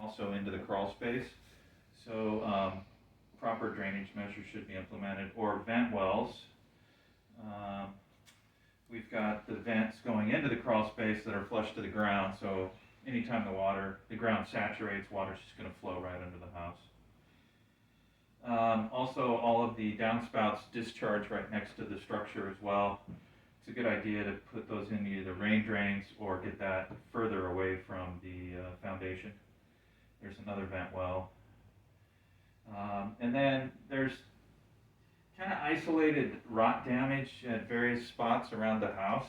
also into the crawl space. So proper drainage measures should be implemented, or vent wells. Um, we've got the vents going into the crawl space that are flush to the ground, so anytime the ground saturates, water's just going to flow right under the house. Also, all of the downspouts discharge right next to the structure as well. It's a good idea to put those in either rain drains or get that further away from the foundation. There's another vent well. And then there's kind of isolated rot damage at various spots around the house.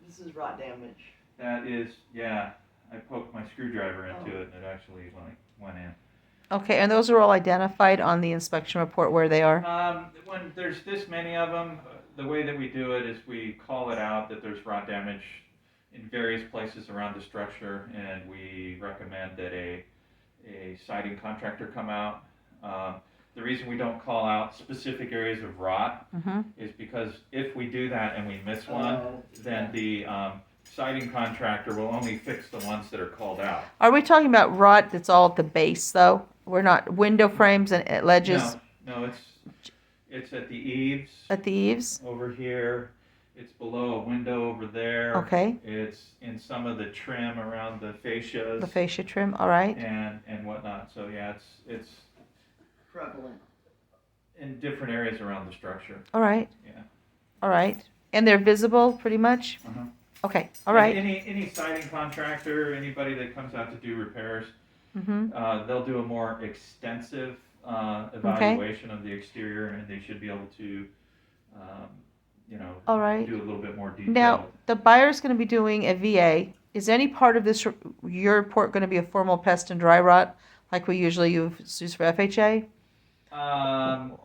This is rot damage. That is, yeah, I poked my screwdriver into it and it actually went in. Okay, and those are all identified on the inspection report where they are? When there's this many of them, the way that we do it is we call it out that there's rot damage in various places around the structure, and we recommend that a siding contractor come out. The reason we don't call out specific areas of rot is because if we do that and we miss one, then the siding contractor will only fix the ones that are called out. Are we talking about rot that's all at the base, though? We're not window frames and ledges? No, it's at the eaves. At the eaves? Over here. It's below a window over there. Okay. It's in some of the trim around the fascias. The fascia trim, all right. And whatnot. So yeah, it's prevalent in different areas around the structure. All right. Yeah. All right. And they're visible, pretty much? Uh-huh. Okay, all right. Any siding contractor, anybody that comes out to do repairs, they'll do a more extensive evaluation of the exterior, and they should be able to, all right. do a little bit more detail. Now, the buyer's going to be doing a VA. Is any part of this, your report, going to be a formal pest and dry rot, like we usually use for FHA?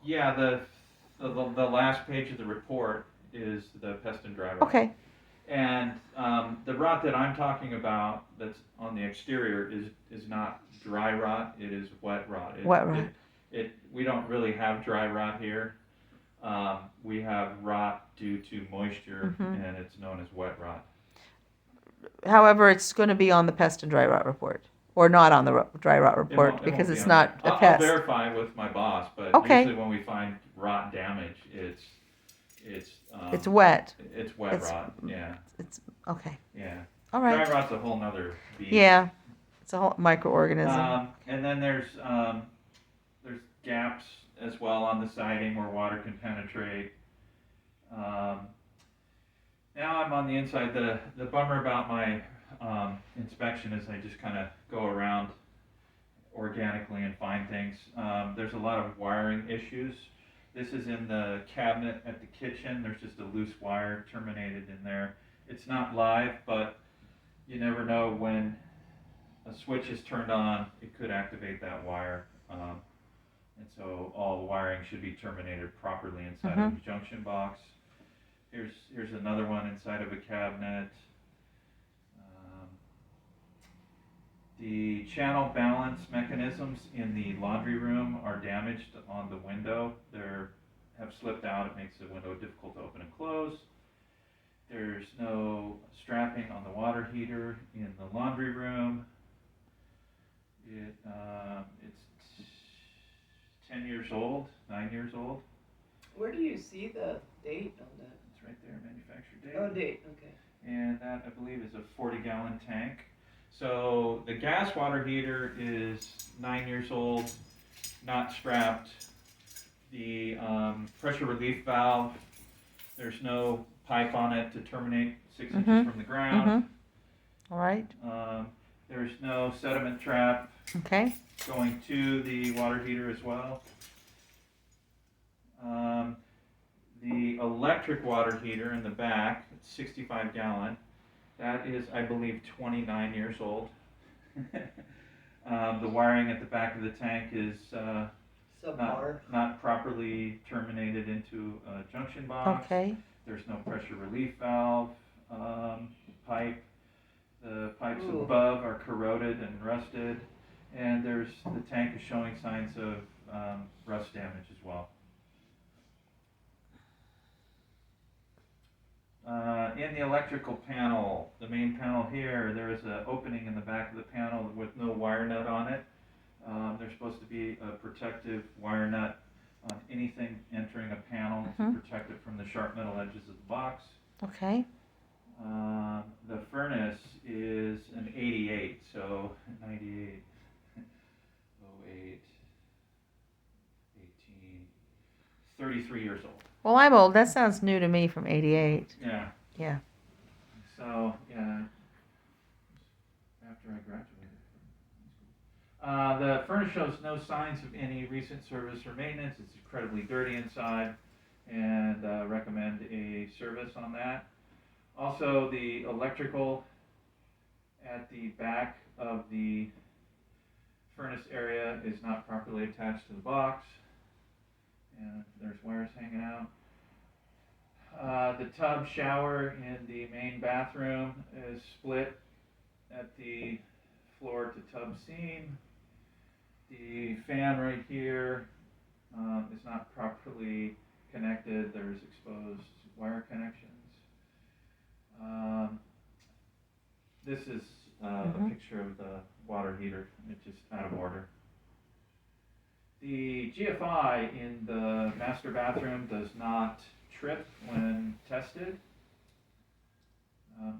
Yeah, the last page of the report is the pest and dry rot. Okay. And the rot that I'm talking about that's on the exterior is not dry rot, it is wet rot. Wet rot. We don't really have dry rot here. We have rot due to moisture, and it's known as wet rot. However, it's going to be on the pest and dry rot report, or not on the dry rot report, because it's not a pest. I'll verify with my boss, but usually when we find rot damage, it's wet. It's wet rot. Yeah. It's okay. Yeah. All right. Dry rot's a whole nother beast. Yeah, it's a whole microorganism. And then there's gaps as well on the siding where water can penetrate. Now I'm on the inside. The bummer about my inspection is I just kind of go around organically and find things. There's a lot of wiring issues. This is in the cabinet at the kitchen. There's just a loose wire terminated in there. It's not live, but you never know when a switch is turned on, it could activate that wire. And so all wiring should be terminated properly inside of the junction box. Here's another one inside of a cabinet. The channel balance mechanisms in the laundry room are damaged on the window. They have slipped out. It makes the window difficult to open and close. There's no strapping on the water heater in the laundry room. It's 10 years old, 9 years old. Where do you see the date on that? It's right there, manufacturer date. Oh, date, okay. And that, I believe, is a 40-gallon tank. So the gas water heater is 9 years old, not strapped. The pressure relief valve, there's no pipe on it to terminate 6 inches from the ground. All right. There's no sediment trap going to the water heater as well. The electric water heater in the back, it's 65-gallon. That is, I believe, 29 years old. The wiring at the back of the tank is not properly terminated into a junction box. Okay. There's no pressure relief valve pipe. The pipes above are corroded and rusted, and the tank is showing signs of rust damage as well. In the electrical panel, the main panel here, there is an opening in the back of the panel with no wire nut on it. There's supposed to be a protective wire nut on anything entering a panel to protect it from the sharp metal edges of the box. Okay. The furnace is an 88, so 98, 08, 18, 33 years old. Well, I'm old. That sounds new to me from 88. Yeah. Yeah. So, yeah, after I graduated. The furnace shows no signs of any recent service or maintenance. It's incredibly dirty inside, and recommend a service on that. Also, the electrical at the back of the furnace area is not properly attached to the box, and there's wires hanging out. The tub shower in the main bathroom is split at the floor to tub seam. The fan right here is not properly connected. There's exposed wire connections. This is a picture of the water heater. It's just out of order. The GFI in the master bathroom does not trip when tested.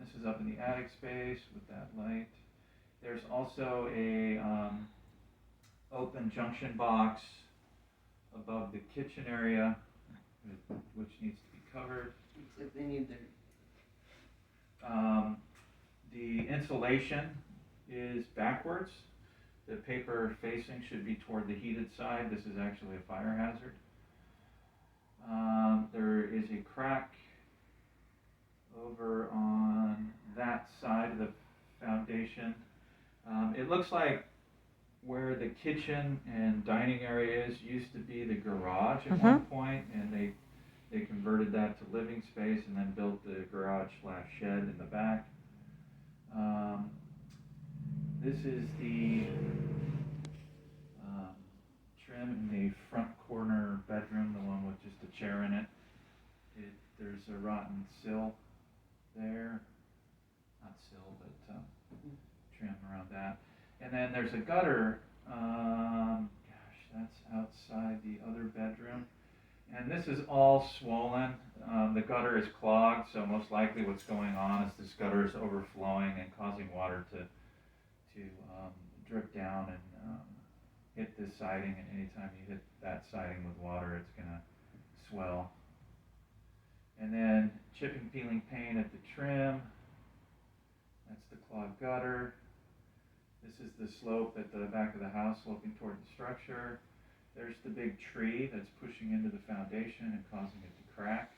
This is up in the attic space with that light. There's also a open junction box above the kitchen area, which needs to be covered. Except they need their. The insulation is backwards. The paper facing should be toward the heated side. This is actually a fire hazard. There is a crack over on that side of the foundation. It looks like where the kitchen and dining areas used to be the garage at one point, and they converted that to living space and then built the garage/shed in the back. This is the trim in the front corner bedroom, the one with just a chair in it. There's a rotten sill there. Not sill, but trim around that. And then there's a gutter, that's outside the other bedroom. And this is all swollen. The gutter is clogged, so most likely what's going on is this gutter is overflowing and causing water to drip down and hit this siding. And anytime you hit that siding with water, it's going to swell. And then chipping, peeling paint at the trim. That's the clogged gutter. This is the slope at the back of the house sloping toward the structure. There's the big tree that's pushing into the foundation and causing it to crack.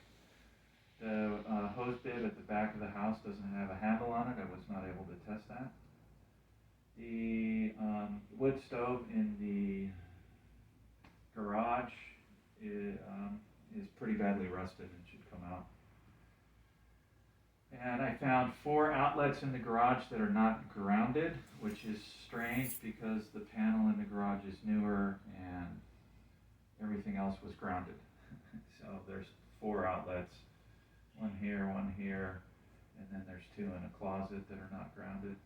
The hose bib at the back of the house doesn't have a handle on it. I was not able to test that. The wood stove in the garage is pretty badly rusted and should come out. And I found 4 outlets in the garage that are not grounded, which is strange because the panel in the garage is newer and everything else was grounded. So there's 4 outlets, one here, and then there's 2 in a closet that are not grounded.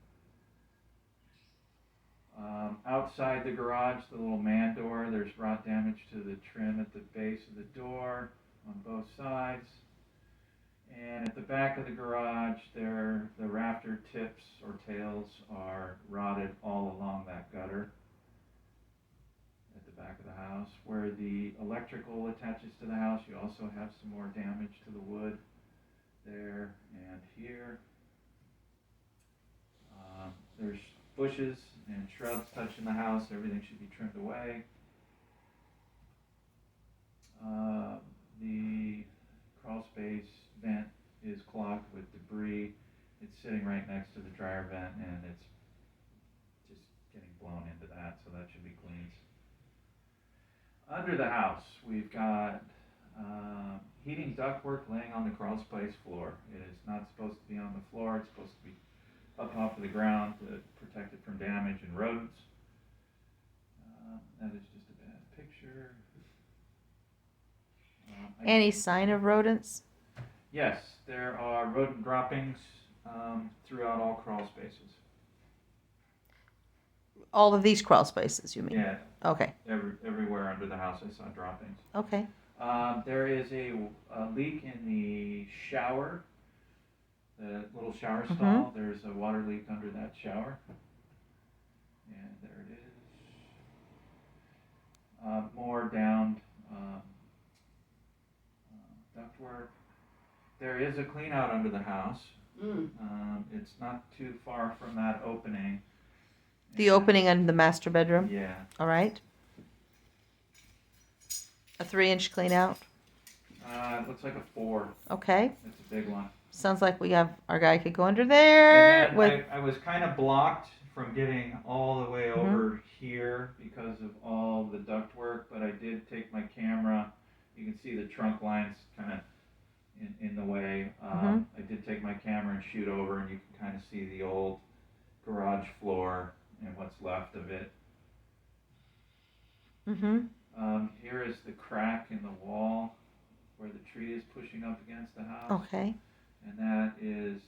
Outside the garage, the little man door, there's rot damage to the trim at the base of the door on both sides. And at the back of the garage, the rafter tips or tails are rotted all along that gutter at the back of the house. Where the electrical attaches to the house, you also have some more damage to the wood there and here. There's bushes and shrubs touching the house. Everything should be trimmed away. The crawl space vent is clogged with debris. It's sitting right next to the dryer vent, and it's just getting blown into that, so that should be cleaned. Under the house, we've got heating ductwork laying on the crawl space floor. It is not supposed to be on the floor. It's supposed to be up off of the ground to protect it from damage and rodents. That is just a bad picture. Any sign of rodents? Yes, there are rodent droppings throughout all crawl spaces. All of these crawl spaces, you mean? Yeah, Okay, everywhere under the house I saw droppings. okay. There is a leak in the shower, the little shower stall. There's a water leak under that shower. And there it is. More downed ductwork. There is a clean out under the house. It's not too far from that opening. The opening in the master bedroom? Yeah. All right. A 3-inch clean out? It looks like a 4. Okay. It's a big one. Sounds like our guy could go under there And with. then I was kind of blocked from getting all the way over here because of all the ductwork, but I did take my camera. You can see the trunk lines kind of in the way. I did take my camera and shoot over, and you can kind of see the old garage floor and what's left of it. Here is the crack in the wall where the tree is pushing up against the house. Okay. And that is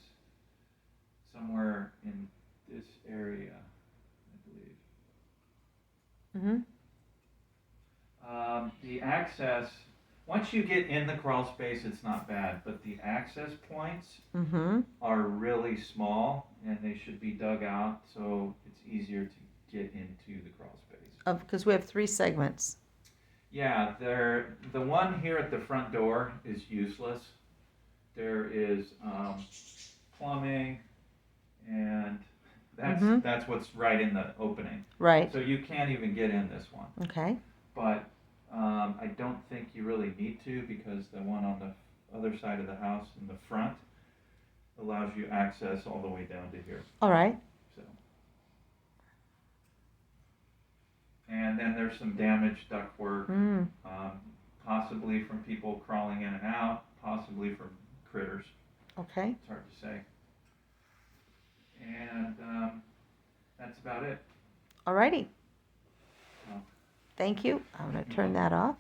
somewhere in this area, I believe. The access, once you get in the crawl space, it's not bad, but the access points are really small, and they should be dug out so it's easier to get into the crawl space. Because we have 3 segments. Yeah, the one here at the front door is useless. There is plumbing, and that's what's right in the opening. Right. So you can't even get in this one. Okay. But I don't think you really need to, because the one on the other side of the house in the front allows you access all the way down to here. All right. So. And then there's some damaged ductwork, possibly from people crawling in and out, possibly from critters. Okay. It's hard to say. And that's about it. All righty. Oh. Thank you. I'm going to turn that off.